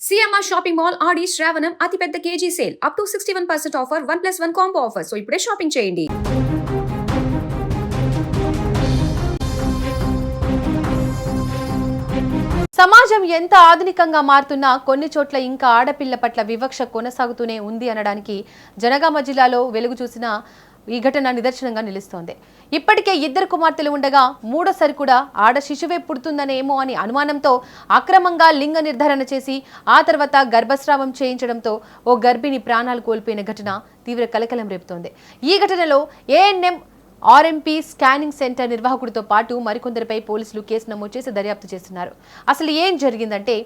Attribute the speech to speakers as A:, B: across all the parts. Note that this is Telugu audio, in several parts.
A: సిఎంఆర్ షాపింగ్ మాల్ ఆడి శ్రావణం అతిపెద్ద KG sale up to 61% offer 1+1 combo offer. So ఇప్పుడే షాపింగ్ చేయండి.
B: సమాజం ఎంత ఆధునికంగా మారుతున్నా కొన్ని చోట్ల ఇంకా ఆడపిల్ల పట్ల వివక్ష కొనసాగుతూనే ఉంది అనడానికి జనగామ జిల్లాలో వెలుగు చూసిన ఈ ఘటన నిదర్శనంగా నిలుస్తోంది. ఇప్పటికే 2 కుమార్తెలు ఉండగా మూడోసారి కూడా ఆడ శిశువే పుడుతుందనేమో అని అనుమానంతో అక్రమంగా లింగ నిర్ధారణ చేసి ఆ తర్వాత గర్భస్రావం చేయించడంతో ఓ గర్భిణి ప్రాణాలు కోల్పోయిన ఘటన తీవ్ర కలకలం రేపుతోంది. ఈ ఘటనలో ఏఎన్ఎం ఆర్ఎంపీ స్కానింగ్ సెంటర్ నిర్వాహకుడితో పాటు మరికొందరిపై పోలీసులు కేసు నమోదు చేసి దర్యాప్తు చేస్తున్నారు. అసలు ఏం జరిగిందంటే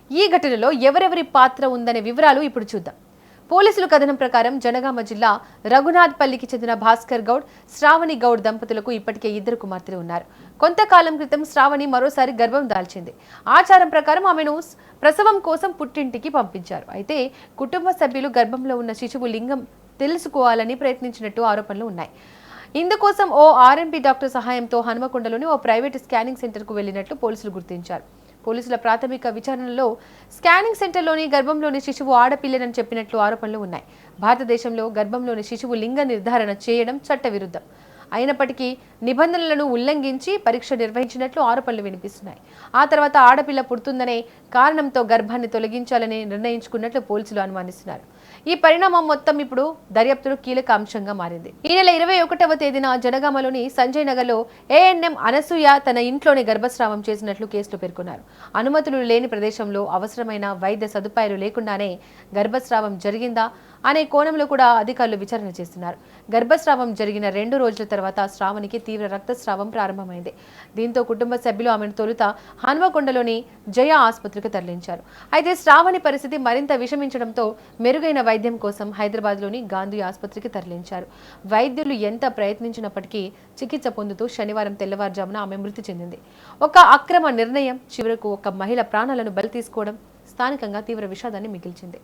B: ఈ ఘటనలో ఎవరెవరి పాత్ర ఉందనే వివరాలు ఇప్పుడు చూద్దాం. పోలీసుల కథనం ప్రకారం జనగామ జిల్లా రఘునాథ్పల్లికి చెందిన భాస్కర్ గౌడ్, శ్రావణి గౌడ్ దంపతులకు ఇప్పటికే 2 కుమార్తెలు ఉన్నారు. కొంతకాలం క్రితం శ్రావణి మరోసారి గర్భం దాల్చింది. ఆచారం ప్రకారం ఆమెను ప్రసవం కోసం పుట్టింటికి పంపించారు. అయితే కుటుంబ సభ్యులు గర్భంలో ఉన్న శిశువు లింగం తెలుసుకోవాలని ప్రయత్నించినట్టు ఆరోపణలు ఉన్నాయి. ఇందుకోసం ఓ ఆర్ఎంపీ డాక్టర్ సహాయంతో హనుమకొండలోని ఓ ప్రైవేట్ స్కానింగ్ సెంటర్కు వెళ్లినట్లు పోలీసులు గుర్తించారు. పోలీసుల ప్రాథమిక విచారణలో స్కానింగ్ సెంటర్లోని గర్భంలోని శిశువు ఆడపిల్లనని చెప్పినట్లు ఆరోపణలు ఉన్నాయి. భారతదేశంలో గర్భంలోని శిశువు లింగ నిర్ధారణ చేయడం చట్టవిరుద్ధం. అయినప్పటికీ నిబంధనలను ఉల్లంఘించి పరీక్ష నిర్వహించినట్లు ఆరోపణలు వినిపిస్తున్నాయి. ఆ తర్వాత ఆడపిల్ల పుడుతుందనే కారణంతో గర్భాన్ని తొలగించాలని నిర్ణయించుకున్నట్లు పోలీసులు అనుమానిస్తున్నారు. ఈ పరిణామం మొత్తం ఇప్పుడు దర్యాప్తులో కీలక అంశంగా మారింది. ఈ నెల 21వ తేదీన జనగామలోని సంజయ్ నగర్లో ఏఎన్ఎం అనసూయ తన ఇంట్లోనే గర్భస్రావం చేసినట్లు కేసులో పేర్కొన్నారు. అనుమతులు లేని ప్రదేశంలో అవసరమైన వైద్య సదుపాయాలు లేకుండానే గర్భస్రావం జరిగిందా అనే కోణంలో కూడా అధికారులు విచారణ చేస్తున్నారు. గర్భస్రావం జరిగిన 2 రోజుల తర్వాత శ్రావణికి తీవ్ర రక్తస్రావం ప్రారంభమైంది. దీంతో కుటుంబ సభ్యులు ఆమెను తొలుత హన్మకొండలోని జయ ఆసుపత్రికి తరలించారు. అయితే శ్రావణి పరిస్థితి మరింత విషమించడంతో మెరుగైన వైద్యం కోసం హైదరాబాద్లోని గాంధీ ఆసుపత్రికి తరలించారు. వైద్యులు ఎంత ప్రయత్నించినప్పటికీ చికిత్స పొందుతూ శనివారం తెల్లవారుజామున ఆమె మృతి చెందింది. ఒక అక్రమ నిర్ణయం చివరకు ఒక మహిళ ప్రాణాలను బలి తీసుకోవడం స్థానికంగా తీవ్ర విషాదాన్ని మిగిల్చింది.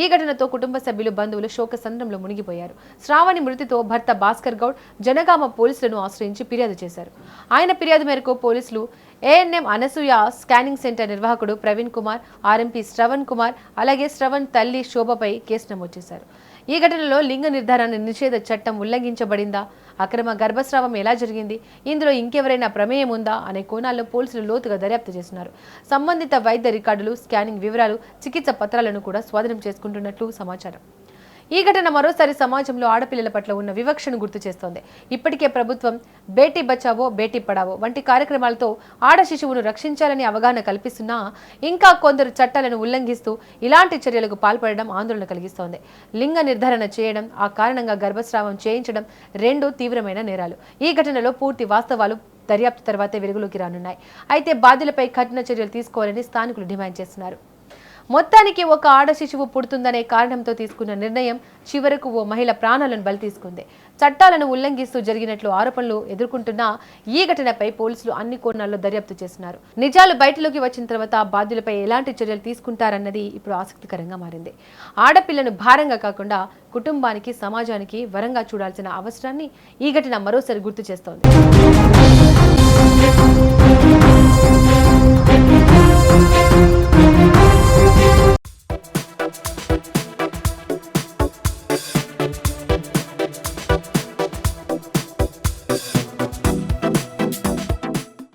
B: ఈ ఘటనతో కుటుంబ సభ్యులు, బంధువులు శోకసంద్రంలో మునిగిపోయారు. శ్రావణి మృతితో భర్త భాస్కర్ గౌడ్ జనగామ పోలీసులను ఆశ్రయించి ఫిర్యాదు చేశారు. ఆయన ఫిర్యాదు మేరకు పోలీసులు ఏఎన్ఎం అనసూయ స్కానింగ్ సెంటర్ నిర్వాహకుడు ప్రవీణ్ కుమార్, ఆర్ఎంపీ శ్రవణ్ కుమార్, అలాగే శ్రవణ్ తల్లి శోభపై కేసు నమోదు చేశారు. ఈ ఘటనలో లింగ నిర్ధారణ నిషేధ చట్టం ఉల్లంఘించబడిందా, అక్రమ గర్భస్రావం ఎలా జరిగింది, ఇందులో ఇంకెవరైనా ప్రమేయం ఉందా అనే కోణాల్లో పోలీసులు లోతుగా దర్యాప్తు చేస్తున్నారు. సంబంధిత వైద్య రికార్డులు, స్కానింగ్ వివరాలు, చికిత్స పత్రాలను కూడా స్వాధీనం చేసుకుంటున్నట్లు సమాచారం. ఈ ఘటన మరోసారి సమాజంలో ఆడపిల్లల పట్ల ఉన్న వివక్షను గుర్తు చేస్తోంది. ఇప్పటికే ప్రభుత్వం బేటీ బచావో బేటీ పడావో వంటి కార్యక్రమాలతో ఆడ శిశువును రక్షించాలని అవగాహన కల్పిస్తున్నా ఇంకా కొందరు చట్టాలను ఉల్లంఘిస్తూ ఇలాంటి చర్యలకు పాల్పడడం ఆందోళన కలిగిస్తోంది. లింగ నిర్ధారణ చేయడం, ఆ కారణంగా గర్భస్రావం చేయించడం 2 తీవ్రమైన నేరాలు. ఈ ఘటనలో పూర్తి వాస్తవాలు దర్యాప్తు తర్వాతే వెలుగులోకి రానున్నాయి. అయితే బాధ్యులపై కఠిన చర్యలు తీసుకోవాలని స్థానికులు డిమాండ్ చేస్తున్నారు. మొత్తానికి ఒక ఆడ శిశువు పుడుతుందనే కారణంతో తీసుకున్న నిర్ణయం చివరకు ఓ మహిళ ప్రాణాలను బలి తీసుకుంది. చట్టాలను ఉల్లంఘిస్తూ జరిగినట్లు ఆరోపణలు ఎదుర్కొంటున్న ఈ ఘటనపై పోలీసులు అన్ని కోణాల్లో దర్యాప్తు చేస్తున్నారు. నిజాలు బయటలోకి వచ్చిన తర్వాత బాధ్యులపై ఎలాంటి చర్యలు తీసుకుంటారన్నది ఇప్పుడు ఆసక్తికరంగా మారింది. ఆడపిల్లను భారంగా కాకుండా కుటుంబానికి, సమాజానికి వరంగా చూడాల్సిన అవసరాన్ని ఈ ఘటన మరోసారి గుర్తు చేస్తోంది.